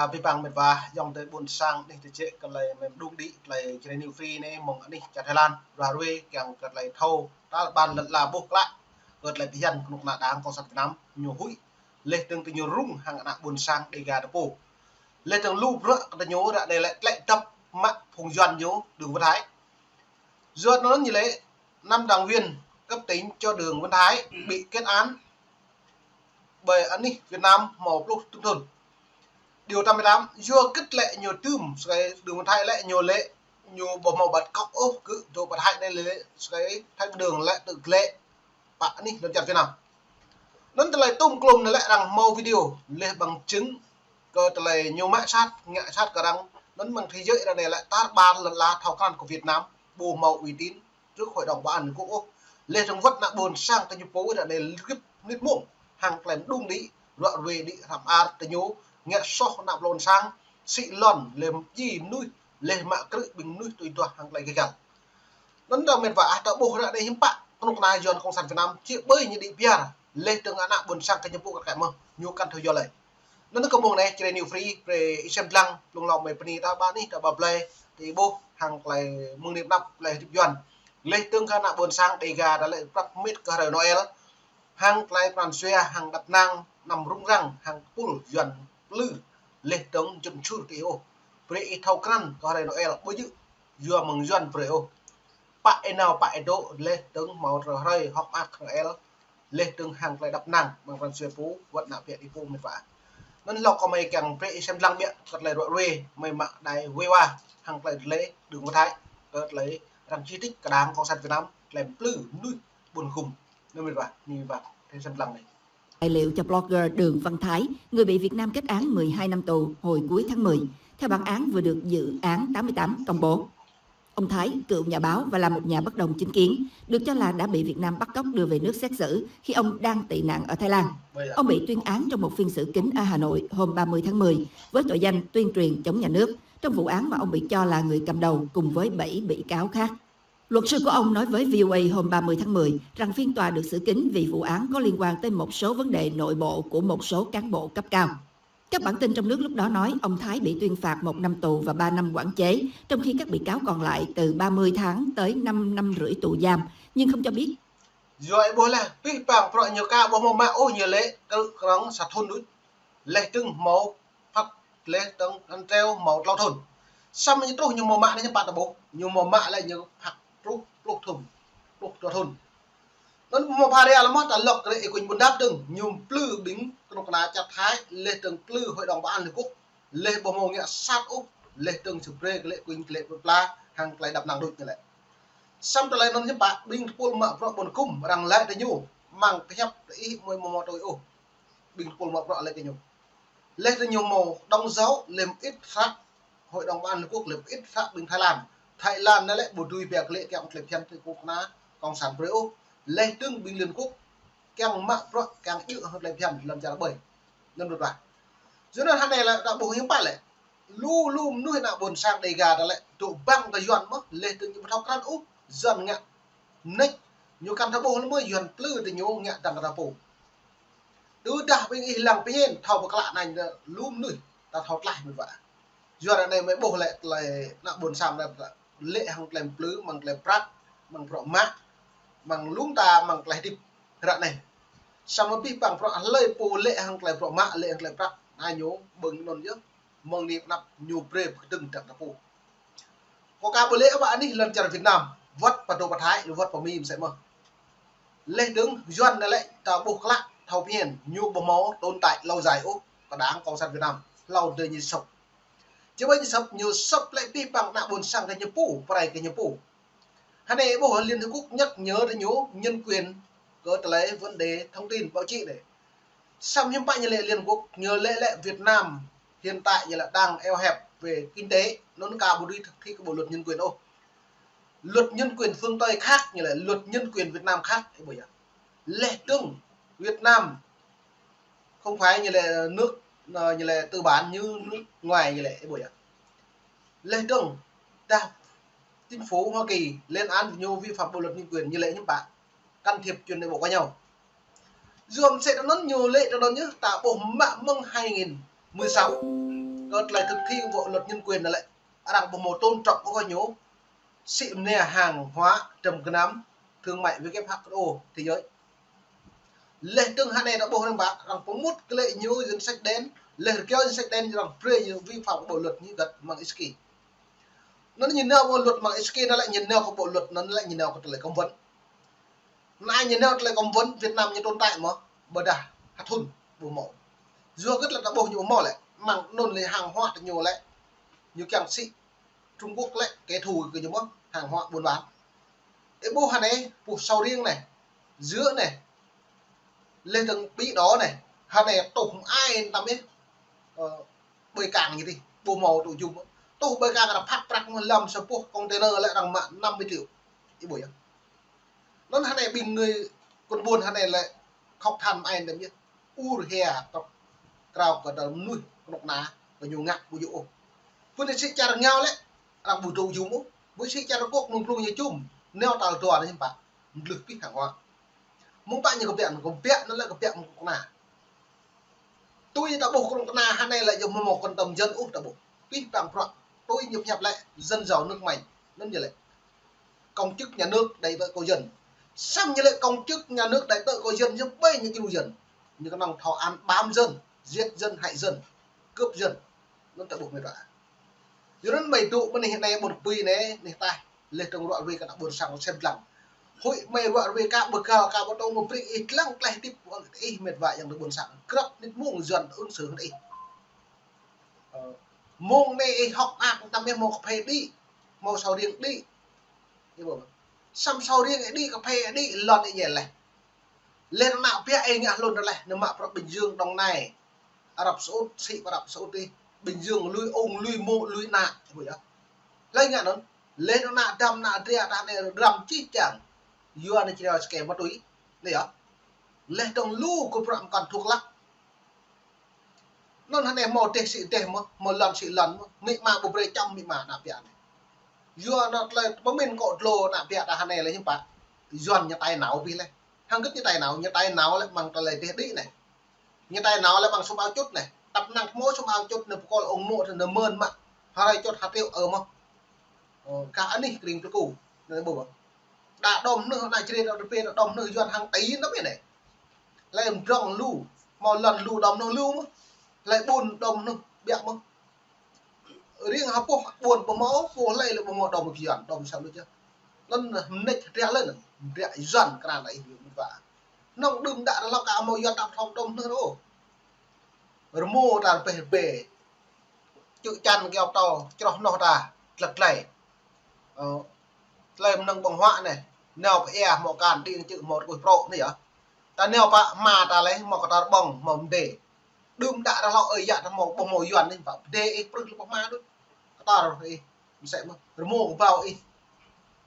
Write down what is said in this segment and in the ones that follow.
vì bằng một và dòng tới buôn sang đi từ chế cần lại mình đung đi lại cái new free này mong đi cả Thái Lan và ruê càng cần lại thâu ta bàn lật là buộc lại gợt lại tiền lúc nào đáng có sẵn Việt Nam nhiều hũi lên từng từ nhiều rung hàng nặng buôn sang để gà đập bù lên từng lưu rỡ ta nhớ đã để lại tập mạng phùng doan nhớ đường Văn Thái ruột nó như thế 5 đảng viên cấp tính cho đường Văn Thái bị kết án bởi án đi Việt Nam một lúc tương thường điều 88 do kết lệ nhiều tùm cái đường Văn Thái lại nhiều lệ nhiều bộ màu bật cọc ô cứ rồi bật hai đây lệ cái thay đường lại tự lệ bạn đi lần chặt thế nào nó lại tung klum lại rằng màu video lên bằng chứng cơ lại nhiều mã sát ngã sát cả đăng nó bằng thế giới là này lại tát ban là thảo căn của Việt Nam bù màu uy tín trước hội đồng bảo an quốc úc lên trong vất nặng buồn sang tay phố là để clip nít muộn hàng làm đung đi đoạn về đi làm a tay nhố nghe so nạp lồn sang xị lòn lềm gì nuôi lên mạ cự bình nuôi tùy tòa hàng lại cái cả nó là miền vả đã bù ra đây hiếm bạn lúc này dọn công sản Việt Nam chỉ bơi như đi bia lên từng án nặng buồn sang tay phố các mơ nhu căn thời do lại nó có mong này trên new free về xem lăng lùng lòng mấy pani ta bán đi ta bảo play thì bố hàng lại mừng niệm năm lại tiếp dọn lên tương khả nặng buồn sang đầy gà đã lại bắt mít cả đời Noel hàng lại toàn xuyên hàng đập nang nằm rung răng hàng pull dọn lư lên tương chừng chur tiêu pre thâu căn cả đời Noel bữa chứ vừa mừng dọn pre bạn nào bạn độ lên tương màu rồi học ác Noel lên tương hàng lại đập nang bằng toàn xuyên phú vận nạp việt đi phù một vả nên lọc có mấy càng pre xem lăng miệng cất lại đội rê mày mạng đài quê qua hàng lại lấy đường Văn Thái cất lấy rằng chi tiết cả đáng con sản Việt Nam làm plư nuôi buồn khùng nên mình vào như vậy thêm xem lăng này tài liệu cho blogger Đường Văn Thái, người bị Việt Nam kết án 12 năm tù hồi cuối tháng 10, theo bản án vừa được Dự án 88 công bố. Ông Thái, cựu nhà báo và là một nhà bất đồng chính kiến, được cho là đã bị Việt Nam bắt cóc đưa về nước xét xử khi ông đang tị nạn ở Thái Lan. Ông bị tuyên án trong một phiên xử kín ở Hà Nội hôm 30 tháng 10 với tội danh tuyên truyền chống nhà nước, trong vụ án mà ông bị cho là người cầm đầu cùng với 7 bị cáo khác. Luật sư của ông nói với VOA hôm 30 tháng 10 rằng phiên tòa được xử kín vì vụ án có liên quan tới một số vấn đề nội bộ của một số cán bộ cấp cao. Các bản tin trong nước lúc đó nói ông Thái bị tuyên phạt 1 năm tù và 3 năm quản chế, trong khi các bị cáo còn lại từ 30 tháng tới 5 năm rưỡi tù giam, nhưng không cho biết. Rồi bố là tuy bằng pro nhiều ca bố màu ô nhiều lệ tự rong sạt thôn núi lệ từng màu phát lệ từng ăn treo màu lao thôn xong như tôi nhiều màu mạ đấy bạn là bố nhiều màu mạ lại nhiều hạt lúc thùng lúc cho thôn nó một pha đây là mất là lộc đấy quỳnh buồn đáp từng nhiều plư đính trong cái chặt thái lệ từng plư hội đồng bảo an quốc lệ bố màu nghĩa sát úc lệ từng chụp rê lệ quỳnh lệ pla hàng lại đập nặng đột như vậy xong trở lại nó như bạn bình quân mở rộng buồn cung rằng lại tới nhủ mang cái hấp ý mười một tôi ô bình quân mở rộng lại cái nhủ lên tới nhiều màu đóng dấu liềm ít phát hội đồng an quốc liềm ít phát bình Thái Lan nó lại bộ đuôi bẹc lệ kẹo liềm thiên từ quốc na cộng sản Brazil lên tương bình liên quốc càng mạng rộng càng chịu hơn liềm thiên lần trả bởi lần đột lại dưới này này là đã bổ hiếm bạn lại lu nuôi nào buồn sang đầy gà đã lại tụ băng và dọn mất lên từ những thao can úp dần ngạ nách nhiều căn thabo nó mới dần plư thì nhiều ngạ đằng thabo từ đã bên ý làng bên thao một lạ này lùm nuôi ta thao lại một vả giờ này mới bổ lại là buồn sang là lệ hàng làm plư bằng làm prat bằng pro mát bằng lúng ta bằng lại đi đoạn này xong nó bị bằng pro lệ po lệ hàng làm pro mát lệ hàng làm prat ai nhố bừng non chứ mong niệm nắp nhiều brave từng trận thabo có cả bữa lễ các bạn đi lần chào Việt Nam vất và đồ bát thái vất và mìm sẽ mơ lên đứng doan lại tàu buộc lại thầu hiền nhu bờ máu tồn tại lâu dài úc và đáng công sản Việt Nam lâu đời như sập chứ bây giờ sập nhiều sập lại bị bằng nạ buồn sang cái nhập phủ và cái nhập phủ hai này bộ Liên Hợp Quốc nhắc nhớ đến nhớ nhân quyền có lấy vấn đề thông tin báo chí để xong hiến bạn như lệ Liên Hợp Quốc nhờ lệ Việt Nam hiện tại như là đang eo hẹp về kinh tế nó cả một đi thực thi cái bộ luật nhân quyền ô luật nhân quyền phương Tây khác như là luật nhân quyền Việt Nam khác bởi lệ tương Việt Nam không phải như là nước như là tư bản như nước ngoài như lệ bởi lệ tương ta chính phủ Hoa Kỳ lên án nhiều vi phạm bộ luật nhân quyền như lệ những bạn can thiệp chuyện nội bộ qua nhau dùm sẽ nó nhiều lệ cho nó nhớ tạo bộ mạng mông 2016 cợt lại thực thi bộ luật nhân quyền là lại rằng bộ một tôn trọng có nhố sĩ nè hàng hóa trầm cái nắm thương mại với WHO thế giới lệ tương hai này đã bộ năng bạc rằng có một cái lệ nhớ dân sách đến lệ kéo dân sách đến rằng pre vi phạm bộ luật như gật mang iski nó nhìn nào bộ luật mang iski nó lại nhìn nào của bộ luật nó lại nhìn nào của lại công vấn ai nhìn nào lại công vấn Việt Nam như tồn tại mà bờ đà hạt thun bộ mỏ dù rất là đã bộ nhiều mỏ lại mang nôn lấy hàng hóa được nhiều lại như càng sĩ Trung Quốc lại cái thù cái gì mà hàng hóa buôn bán cái bộ hàng này bộ sau riêng này giữa này lên tầng bí đó này hàng này tổ không ai làm biết bơi càng như thế bộ màu tổ dùng tổ bơi càng là phát rắc làm sao bộ container lại rằng mạng 50 triệu cái buổi nó hàng này bình người còn buồn hàng này lại khóc than ai làm biết hè trào cả tầm nuôi nọc ná và nhiều ngặt của dụ vấn đề sĩ cha nhau đấy rằng buổi đầu dùng với sĩ cha quốc mông luôn như chung neo tàu tòa đấy bạn lực biết hàng hóa muốn bạn như có viện nó lại có viện một nà tôi đã bộ con nà hai này lại dùng một con tầm dân úc đã bộ biết bằng phận tôi nhập lại dân giàu nước mạnh nên như vậy công chức nhà nước đầy vợ cô dân xong như lại công chức nhà nước đầy vợ cô dân như bây như kêu dân như cái năng thọ ăn bám dân giết dân hại dân cướp dân nó tại bộ người ta cho nên mày tụ bên hiện nay một quy này này ta lên trong loại về cả buồn sang xem lặng hội mày loại về cả bậc cao cả một một vị ít lăng lại tiếp ít mệt vải yang được buồn sang cướp nên muông dần ứng xử đi muông này học tâm em một phê đi màu sau riêng đi như vậy xăm sau riêng đi cà phê đi lọt đi nhẹ này lên nào phía anh ạ luôn này nếu mà Bình Dương đồng này Ả Rập Xê Út sĩ Ả Rập Xê Út đi Bình Dương lui ông lui mộ lui nạ vậy đó lấy ngạn nó lên nó nạ đâm nạ ria ta này đâm chi chẳng yuan này chỉ là kèm ma túy này đó lên đồng lu của bọn còn thuộc lắc nó này một tệ sĩ tệ một lần sĩ lần mị mà bộ bề trong mị mà nạp viện yuan nó là bấm mình cột lô nạp viện là này là những bạn yuan nhà tay nào vì này hàng cứ như tay nào như tay nào lại bằng lời thế đi này như tay nào lại bằng số bao chút này tập năng mỗi số bao chút nó coi ông mộ thì nó mơn mà hai chốt hạt tiêu ở mà cả anh đi kìm cho cụ này bộ đã đom nữa này trên đâu được đom nữa doan hàng tí nó biết này lại rong lưu một lần lưu đom nó lưu lại buồn đom nữa bẹo mà riêng học buồn của máu của lại là một đồng một giòn đồng sao được chưa nó nịch rẽ lên rẽ dần cái này và nó đừng đã là cả một giòn tập thông đông nữa đâu rồi mua đàn về chữ chăn keo to cho nó ta lật này làm nâng bằng họa này nèo e một càn đi chữ một của pro này hả ta nèo bạ mà ta lấy một ta bằng mầm để đừng đã là họ ấy dạ một bông mồi doan nên vào để prực lúc ma đó ta rồi sẽ rồi mua vào y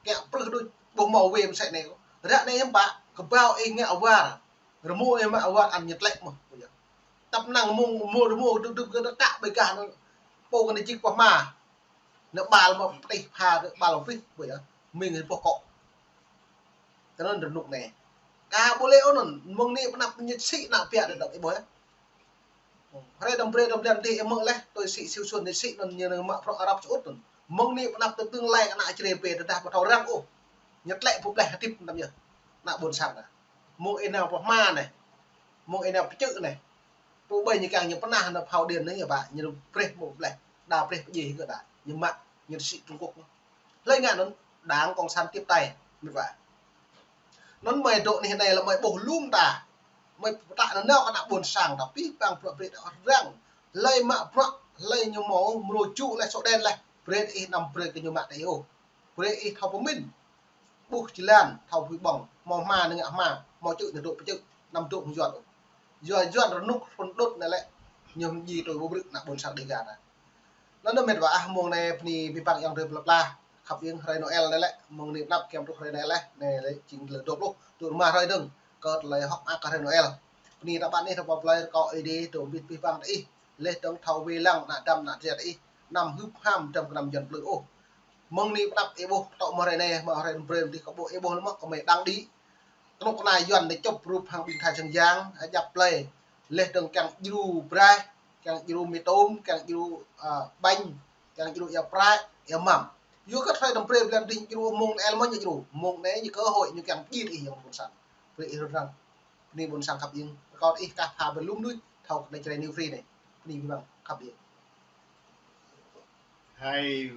kẹo prực đôi bông màu về sẽ này ra đây em bạn có vào y ngẹo va rồi mua em mạo va ăn nhật lệnh mà tập năng mua được nó cạ bề cả nó bộ cái này chỉ qua mà nó bà mà đây hà bà lòng phích vậy mình thì bỏ cọ cho nên được nục này cả bố leo nó mông ni nó nhiệt sĩ nào bịa được cái bố ấy hay đồng đen thì em mơ lên tôi sĩ siêu xuân thì sĩ nó như là mạo Ả Rập Xê Út mông ni nó tương lai lại chỉ về được đạt một thầu răng ô nhật lệ phục đại tiếp làm gì nào buồn sảng à mỗi nào bỏ ma này mỗi nào chữ này bộ bây như càng nhiều vấn đề là hào điền đấy nhà bạn như pre một này đào pre gì cơ đã nhưng mà nhân sĩ Trung Quốc lấy ngạn nó đáng con san tiếp tay như vậy nó mày độ này là mày bổ lum ta mày tại nó nào đã buồn sảng đọc biết bằng pre răng lấy mạ pro lấy nhiều máu rồi trụ lại sọ đen lại pre nằm pre cái nhiều mạng đấy ô pre thao của mình buộc chỉ làm thao với bỏng màu mà nữa mà màu chữ là độ chữ nằm trụ không giọt rồi nó nút phần đốt này lại nhiều gì tôi vô đựng nặng buồn sảng đi gà này nó mệt vả mong này thì bị bằng yang được là khắp yên hay Noel đấy lại mong niệm nắp kèm trong này này chính là đột lúc tụi mà hơi đừng cợt lấy học hay Noel thì các bạn đi học lại có đi tụi bị bằng đấy lên trong thầu vi lăng nạ đâm nạ dẹt đi nằm húp ham trong nằm dần lửa ô mong niệm nắp ebo tụi mà này mà hay brand thì có bộ ebo nó có mày đang đi lúc này dần để chụp rụp hàng bình thái trường giang dập play lên trong càng du brai càng chiru mì tôm càng chiru bánh càng chiru ya prai ya mắm yo ka phải đồng pre plan ding chiru mong elmon chiru mong né như cơ hội như càng chi thì yang busan vậy rằng ni bun sang khắp yên còn ít cả thà bên lúng núi thầu đây chơi new free này ni bằng khắp yên hay